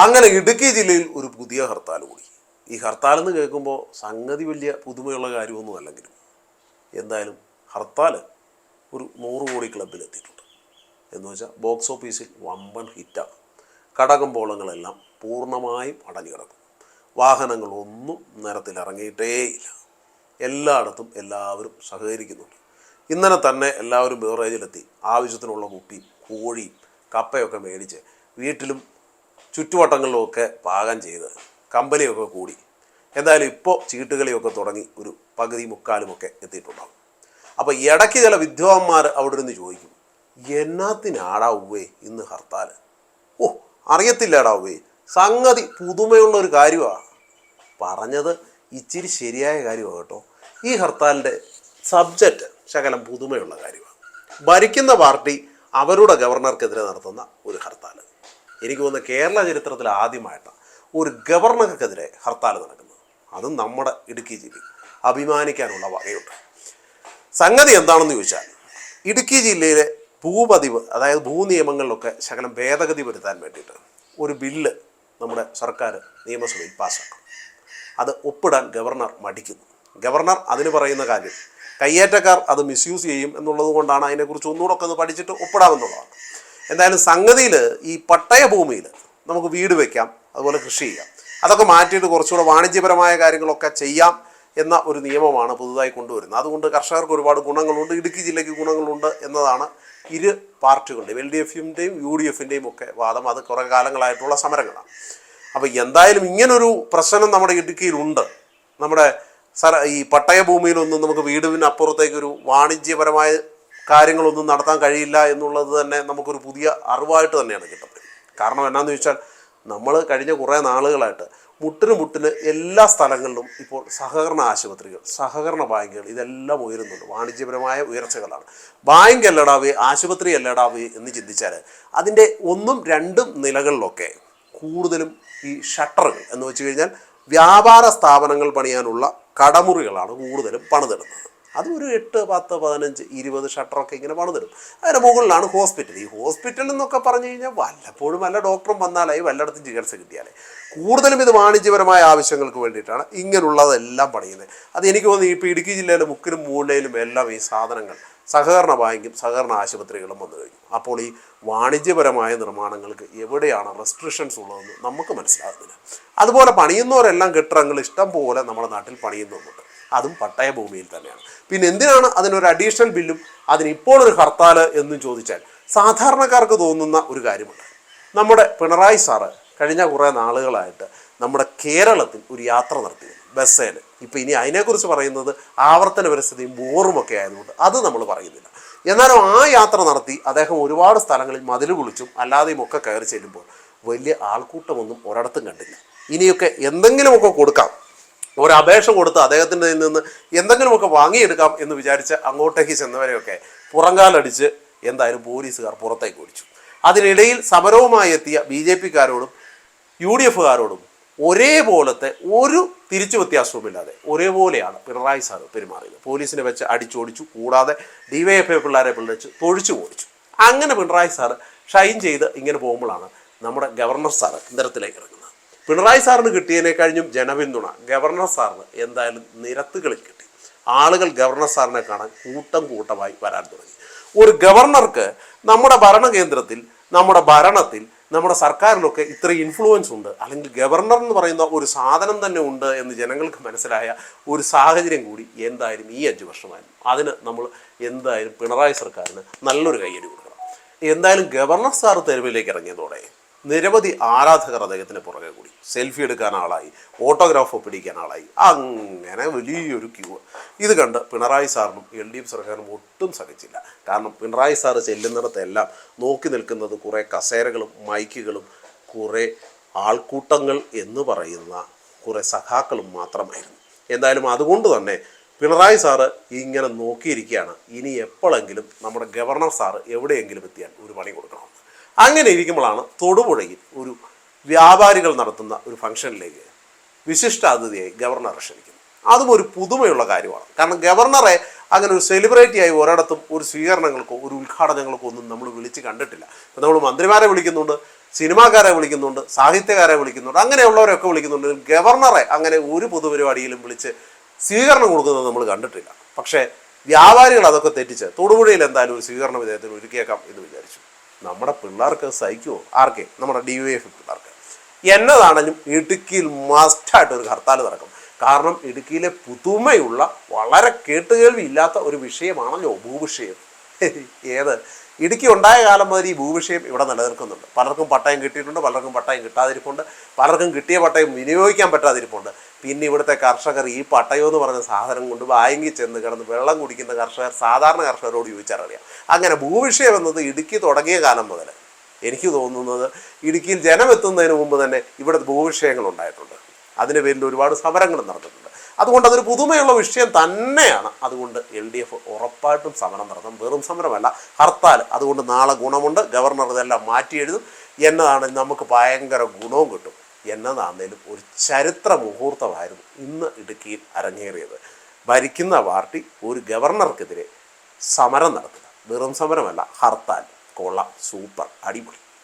അങ്ങനെ ഇടുക്കി ജില്ലയിൽ ഒരു പുതിയ ഹർത്താൽ കൂടി. ഈ ഹർത്താൽ എന്ന് കേൾക്കുമ്പോൾ സംഗതി വലിയ പുതുമയുള്ള കാര്യമൊന്നും അല്ലെങ്കിലും എന്തായാലും ഹർത്താൽ ഒരു 100 കോടി ക്ലബിലെത്തിയിട്ടുണ്ട്. എന്ന് വെച്ചാൽ ബോക്സ് ഓഫീസിൽ വമ്പൻ ഹിറ്റാണ്. കടകമ്പോളങ്ങളെല്ലാം പൂർണ്ണമായും അടഞ്ഞു കിടക്കും. വാഹനങ്ങളൊന്നും നിരത്തിലിറങ്ങിയിട്ടേയില്ല. എല്ലായിടത്തും എല്ലാവരും സഹകരിക്കുന്നുണ്ട്. ഇന്നലെ തന്നെ എല്ലാവരും ബിവറേജിലെത്തി ആവശ്യത്തിനുള്ള കുപ്പിയും കോഴിയും കപ്പയൊക്കെ മേടിച്ച് വീട്ടിലും ചുറ്റുവട്ടങ്ങളിലുമൊക്കെ പാകം ചെയ്ത് കമ്പനിയൊക്കെ കൂടി. എന്തായാലും ഇപ്പോൾ ചീട്ടുകളിയൊക്കെ തുടങ്ങി ഒരു പകുതി മുക്കാലുമൊക്കെ എത്തിയിട്ടുണ്ടാകും. അപ്പോൾ ഇടയ്ക്ക് ചില വിദ്വാന്മാർ അവിടെ നിന്ന് ചോദിക്കും, എന്നാത്തിനാടാവുവേ ഇന്ന് ഹർത്താൽ? ഓ, അറിയത്തില്ലാടാവുവേ, സംഗതി പുതുമയുള്ള ഒരു കാര്യമാണ്. പറഞ്ഞത് ഇച്ചിരി ശരിയായ കാര്യമാണ് കേട്ടോ. ഈ ഹർത്താലിൻ്റെ സബ്ജക്റ്റ് ശകലം പുതുമയുള്ള കാര്യമാണ്. ഭരിക്കുന്ന പാർട്ടി അവരുടെ ഗവർണർക്കെതിരെ നടത്തുന്ന ഒരു ഹർത്താൽ. എനിക്ക് തോന്നുന്നു കേരള ചരിത്രത്തിൽ ആദ്യമായിട്ടാണ് ഒരു ഗവർണർക്കെതിരെ ഹർത്താൽ നടക്കുന്നത്. അതും നമ്മുടെ ഇടുക്കി ജില്ലയിൽ അഭിമാനിക്കാനുള്ള വകയുണ്ട്. സംഗതി എന്താണെന്ന് ചോദിച്ചാൽ, ഇടുക്കി ജില്ലയിലെ ഭൂപതിവ്, അതായത് ഭൂനിയമങ്ങളിലൊക്കെ ശകലം ഭേദഗതി വരുത്താൻ വേണ്ടിയിട്ട് ഒരു ബില്ല് നമ്മുടെ സർക്കാർ നിയമസഭയിൽ പാസ്സാക്കും. അത് ഒപ്പിടാൻ ഗവർണർ മടിക്കുന്നു. ഗവർണർ അതിന് പറയുന്ന കാര്യം കയ്യേറ്റക്കാർ അത് മിസ്യൂസ് ചെയ്യും എന്നുള്ളത് കൊണ്ടാണ് അതിനെക്കുറിച്ച് ഒന്നുകൂടെ ഒക്കെ ഒന്ന് പഠിച്ചിട്ട് ഒപ്പിടാമെന്നുള്ളതാണ്. എന്തായാലും സംഗതിയിൽ ഈ പട്ടയ ഭൂമിയിൽ നമുക്ക് വീട് വയ്ക്കാം, അതുപോലെ കൃഷി ചെയ്യാം. അതൊക്കെ മാറ്റിയിട്ട് കുറച്ചുകൂടെ വാണിജ്യപരമായ കാര്യങ്ങളൊക്കെ ചെയ്യാം എന്ന ഒരു നിയമമാണ് പുതുതായി കൊണ്ടുവരുന്നത്. അതുകൊണ്ട് കർഷകർക്ക് ഒരുപാട് ഗുണങ്ങളുണ്ട്, ഇടുക്കി ജില്ലയ്ക്ക് ഗുണങ്ങളുണ്ട് എന്നതാണ് ഇരു പാർട്ടികളുടെയും LDFിൻ്റെയും UDFിൻ്റെയും ഒക്കെ വാദം. അത് കുറേ കാലങ്ങളായിട്ടുള്ള സമരങ്ങളാണ്. അപ്പോൾ എന്തായാലും ഇങ്ങനൊരു പ്രശ്നം നമ്മുടെ ഇടുക്കിയിലുണ്ട്. നമ്മുടെ ഈ പട്ടയ ഭൂമിയിലൊന്നും നമുക്ക് വീടിന് അപ്പുറത്തേക്കൊരു വാണിജ്യപരമായ കാര്യങ്ങളൊന്നും നടത്താൻ കഴിയില്ല എന്നുള്ളത് തന്നെ നമുക്കൊരു പുതിയ അറിവായിട്ട് തന്നെയാണ് കിട്ടുന്നത്. കാരണം എന്നാന്ന് ചോദിച്ചാൽ, നമ്മൾ കഴിഞ്ഞ കുറേ നാളുകളായിട്ട് മുട്ടിന് എല്ലാ സ്ഥലങ്ങളിലും ഇപ്പോൾ സഹകരണ ആശുപത്രികൾ, സഹകരണ ബാങ്കുകൾ ഇതെല്ലാം ഉയരുന്നുണ്ട്. വാണിജ്യപരമായ ഉയർച്ചകളാണ്. ബാങ്ക് അല്ലടാവേ, ആശുപത്രി അല്ലടാവേ എന്ന് ചിന്തിച്ചാൽ അതിൻ്റെ 1ഉം 2ഉം നിലകളിലൊക്കെ കൂടുതലും ഈ ഷട്ടറുകൾ എന്ന് വെച്ച് കഴിഞ്ഞാൽ വ്യാപാര സ്ഥാപനങ്ങൾ പണിയാനുള്ള കടമുറികളാണ് കൂടുതലും പണിതിടുന്നത്. അതും ഒരു 8, 10, 15, 20 ഷട്ടറൊക്കെ ഇങ്ങനെ പണിതിടും. അതിൻ്റെ മുകളിലാണ് ഹോസ്പിറ്റൽ. ഈ ഹോസ്പിറ്റൽ എന്നൊക്കെ പറഞ്ഞു കഴിഞ്ഞാൽ വല്ലപ്പോഴും വല്ല ഡോക്ടറും വന്നാലായി, വല്ലയിടത്തും ചികിത്സ കിട്ടിയാലേ. കൂടുതലും ഇത് വാണിജ്യപരമായ ആവശ്യങ്ങൾക്ക് വേണ്ടിയിട്ടാണ് ഇങ്ങനെയുള്ളതെല്ലാം പണിയുന്നത്. അത് എനിക്ക് തോന്നുന്നു ഇപ്പോൾ ഇടുക്കി ജില്ലയിലെ മുക്കിലും മൂലയിലും എല്ലാം ഈ സാധനങ്ങൾ സഹകരണ ബാങ്കും സഹകരണ ആശുപത്രികളും വന്നു കഴിഞ്ഞു. അപ്പോൾ ഈ വാണിജ്യപരമായ നിർമ്മാണങ്ങൾക്ക് എവിടെയാണ് റെസ്ട്രിക്ഷൻസ് ഉള്ളതെന്ന് നമുക്ക് മനസ്സിലാകുന്നില്ല. അതുപോലെ പണിയുന്നവരെല്ലാം കെട്ടിടങ്ങൾ ഇഷ്ടം പോലെ നമ്മുടെ നാട്ടിൽ പണിയുന്നുമുണ്ട്. അതും പട്ടയ ഭൂമിയിൽ തന്നെയാണ്. പിന്നെ എന്തിനാണ് അതിനൊരു അഡീഷണൽ ബില്ലും അതിനിപ്പോൾ ഒരു ഹർത്താൽ എന്നും ചോദിച്ചാൽ, സാധാരണക്കാർക്ക് തോന്നുന്ന ഒരു കാര്യമുണ്ട്. നമ്മുടെ പിണറായി സാറ് കഴിഞ്ഞ കുറേ നാളുകളായിട്ട് നമ്മുടെ കേരളത്തിൽ ഒരു യാത്ര നടത്തി ബസ്സേൽ. ഇപ്പോൾ ഇനി അതിനെക്കുറിച്ച് പറയുന്നത് ആവർത്തന പരിസ്ഥിതിയും ബോറുമൊക്കെ ആയതുകൊണ്ട് അത് നമ്മൾ പറയുന്നില്ല. എന്നാലും ആ യാത്ര നടത്തി അദ്ദേഹം ഒരുപാട് സ്ഥലങ്ങളിൽ മതിൽ കുളിച്ചും അല്ലാതെയും ഒക്കെ കയറി ചെല്ലുമ്പോൾ വലിയ ആൾക്കൂട്ടമൊന്നും ഒരിടത്തും കണ്ടില്ല. ഇനിയൊക്കെ എന്തെങ്കിലുമൊക്കെ കൊടുക്കാം, ഒരപേക്ഷ കൊടുത്ത് അദ്ദേഹത്തിൻ്റെ നിന്ന് എന്തെങ്കിലുമൊക്കെ വാങ്ങിയെടുക്കാം എന്ന് വിചാരിച്ച് അങ്ങോട്ടേക്ക് ചെന്നവരെയൊക്കെ പുറങ്കാലടിച്ച് എന്തായാലും പോലീസുകാർ പുറത്തേക്ക് ഓടിച്ചു. അതിനിടയിൽ സമരവുമായി എത്തിയ BJPക്കാരോടും UDFകാരോടും ഒരേപോലത്തെ ഒരു തിരിച്ചു വ്യത്യാസവുമില്ലാതെ ഒരേപോലെയാണ് പിണറായി സാറ് പെരുമാറിയത്. പോലീസിനെ വെച്ച് അടിച്ചോടിച്ചു, കൂടാതെ DYFI പിള്ളേരെ വിളിച്ച് തൊഴിച്ചു ഓടിച്ചു. അങ്ങനെ പിണറായി സാറ് ഷൈൻ ചെയ്ത് ഇങ്ങനെ പോകുമ്പോഴാണ് നമ്മുടെ ഗവർണർ സാറ് നിരത്തിലേക്ക് ഇറങ്ങുന്നത്. പിണറായി സാറിന് കിട്ടിയതിനേക്കഴിഞ്ഞും ജനപിന്തുണ ഗവർണർ സാറിന് എന്തായാലും നിരത്തുകളിൽ കിട്ടി. ആളുകൾ ഗവർണർ സാറിനെ കാണാൻ കൂട്ടമായി വരാൻ തുടങ്ങി. ഒരു ഗവർണർക്ക് നമ്മുടെ ഭരണകേന്ദ്രത്തിൽ, നമ്മുടെ ഭരണത്തിൽ, നമ്മുടെ സർക്കാരിലൊക്കെ ഇത്രയും ഇൻഫ്ലുവൻസ് ഉണ്ട്, അല്ലെങ്കിൽ ഗവർണർ എന്ന് പറയുന്ന ഒരു സാധനം തന്നെ ഉണ്ട് എന്ന് ജനങ്ങൾക്ക് മനസ്സിലായ ഒരു സാഹചര്യം കൂടി എന്തായാലും ഈ 5 വർഷമായിരുന്നു. അതിന് നമ്മൾ എന്തായാലും പിണറായി സർക്കാരിന് നല്ലൊരു കയ്യടി കൊടുക്കണം. എന്തായാലും ഗവർണർ സാർ തെരുവിലേക്ക് ഇറങ്ങിയതോടെ നിരവധി ആരാധകർ അദ്ദേഹത്തിന് പുറകെ കൂടി. സെൽഫി എടുക്കാൻ ആളായി, ഓട്ടോഗ്രാഫ് പിടിക്കാൻ ആളായി, അങ്ങനെ വലിയൊരു ക്യൂ. ഇത് കണ്ട് പിണറായി സാറിനും LDF സർക്കാരിനും ഒട്ടും സഹിച്ചില്ല. കാരണം പിണറായി സാറ് ചെല്ലുന്നിടത്തെല്ലാം നോക്കി നിൽക്കുന്നത് കുറേ കസേരകളും മൈക്കുകളും കുറേ ആൾക്കൂട്ടങ്ങൾ എന്ന് പറയുന്ന കുറേ സഖാക്കളും മാത്രമായിരുന്നു. എന്തായാലും അതുകൊണ്ട് തന്നെ പിണറായി സാറ് ഇങ്ങനെ നോക്കിയിരിക്കുകയാണ്. ഇനി എപ്പോഴെങ്കിലും നമ്മുടെ ഗവർണർ സാറ് എവിടെയെങ്കിലും എത്തിയാൽ ഒരു പണി കൊടുക്കണം. അങ്ങനെ ഇരിക്കുമ്പോഴാണ് തൊടുപുഴയിൽ ഒരു വ്യാപാരികൾ നടത്തുന്ന ഒരു ഫംഗ്ഷനിലേക്ക് വിശിഷ്ടാതിഥിയായി ഗവർണറെ ക്ഷണിക്കുന്നത്. അതും ഒരു പുതുമയുള്ള കാര്യമാണ്. കാരണം ഗവർണറെ അങ്ങനെ ഒരു സെലിബ്രിറ്റിയായി ഒരിടത്തും ഒരു സ്വീകരണങ്ങൾക്കോ ഒരു ഉദ്ഘാടനങ്ങൾക്കോ ഒന്നും നമ്മൾ വിളിച്ച് കണ്ടിട്ടില്ല. ഇപ്പം നമ്മൾ മന്ത്രിമാരെ വിളിക്കുന്നുണ്ട്, സിനിമാക്കാരെ വിളിക്കുന്നുണ്ട്, സാഹിത്യകാരെ വിളിക്കുന്നുണ്ട്, അങ്ങനെയുള്ളവരൊക്കെ വിളിക്കുന്നുണ്ട്. ഗവർണറെ അങ്ങനെ ഒരു പൊതുപരിപാടിയിലും വിളിച്ച് സ്വീകരണം കൊടുക്കുന്നത് നമ്മൾ കണ്ടിട്ടില്ല. പക്ഷേ വ്യാപാരികൾ അതൊക്കെ തെറ്റിച്ച് തൊടുപുഴയിൽ എന്തായാലും ഒരു സ്വീകരണ വിധേയത്തിന് ഒരുക്കിയേക്കാം എന്ന് വിചാരിച്ചു. നമ്മുടെ പിള്ളേർക്ക് സഹിക്കുമോ? ആർക്കെ? നമ്മുടെ DYFI പിള്ളേർക്ക്. എന്നതാണെങ്കിലും ഇടുക്കിയിൽ മസ്റ്റായിട്ട് ഒരു ഹർത്താൽ നടക്കും. കാരണം ഇടുക്കിയിലെ പുതുമയുള്ള വളരെ കേട്ടുകേൾവി ഇല്ലാത്ത ഒരു വിഷയമാണല്ലോ ഭൂവിഷയം. ഏത് ഇടുക്കി ഉണ്ടായ കാലം മുതൽ ഈ ഭൂവിഷയം ഇവിടെ നിലനിൽക്കുന്നുണ്ട്. പലർക്കും പട്ടയം കിട്ടിയിട്ടുണ്ട്, പലർക്കും പട്ടയം കിട്ടാതിരിപ്പുണ്ട്, പലർക്കും കിട്ടിയ പട്ടയം വിനിയോഗിക്കാൻ പറ്റാതിരിപ്പുണ്ട്. പിന്നെ ഇവിടുത്തെ കർഷകർ ഈ പട്ടയം എന്ന് പറഞ്ഞ സാധനം കൊണ്ട് വാങ്ങി ചെന്ന് കിടന്ന് വെള്ളം കുടിക്കുന്ന കർഷകർ സാധാരണ കർഷകരോട് ചോദിച്ചാൽ അറിയാം. അങ്ങനെ ഭൂവിഷയം എന്നത് ഇടുക്കി തുടങ്ങിയ കാലം മുതൽ എനിക്ക് തോന്നുന്നത് ഇടുക്കിയിൽ ജനമെത്തുന്നതിന് മുമ്പ് തന്നെ ഇവിടെ ഭൂവിഷയങ്ങൾ ഉണ്ടായിട്ടുണ്ട്. അതിൻ്റെ പേരിൽ ഒരുപാട് സമരങ്ങളും നടന്നിട്ടുണ്ട്. അതുകൊണ്ട് അതൊരു പുതുമയുള്ള വിഷയം തന്നെയാണ്. അതുകൊണ്ട് LDF ഉറപ്പായിട്ടും സമരം നടത്തും. വെറും സമരമല്ല, ഹർത്താൽ. അതുകൊണ്ട് നാളെ ഗുണമുണ്ട്. ഗവർണർ ഇതെല്ലാം മാറ്റി എഴുതും. എന്നതാണ് നമുക്ക് ഭയങ്കര ഗുണവും കിട്ടും. എന്നതാണേലും ഒരു ചരിത്ര മുഹൂർത്തമായിരുന്നു ഇന്ന് ഇടുക്കിയിൽ അരങ്ങേറിയത്. ഭരിക്കുന്ന പാർട്ടി ഒരു ഗവർണർക്കെതിരെ സമരം നടത്തുക. വെറും സമരമല്ല, ഹർത്താൽ. കൊള്ളാം, സൂപ്പർ, അടിപൊളി.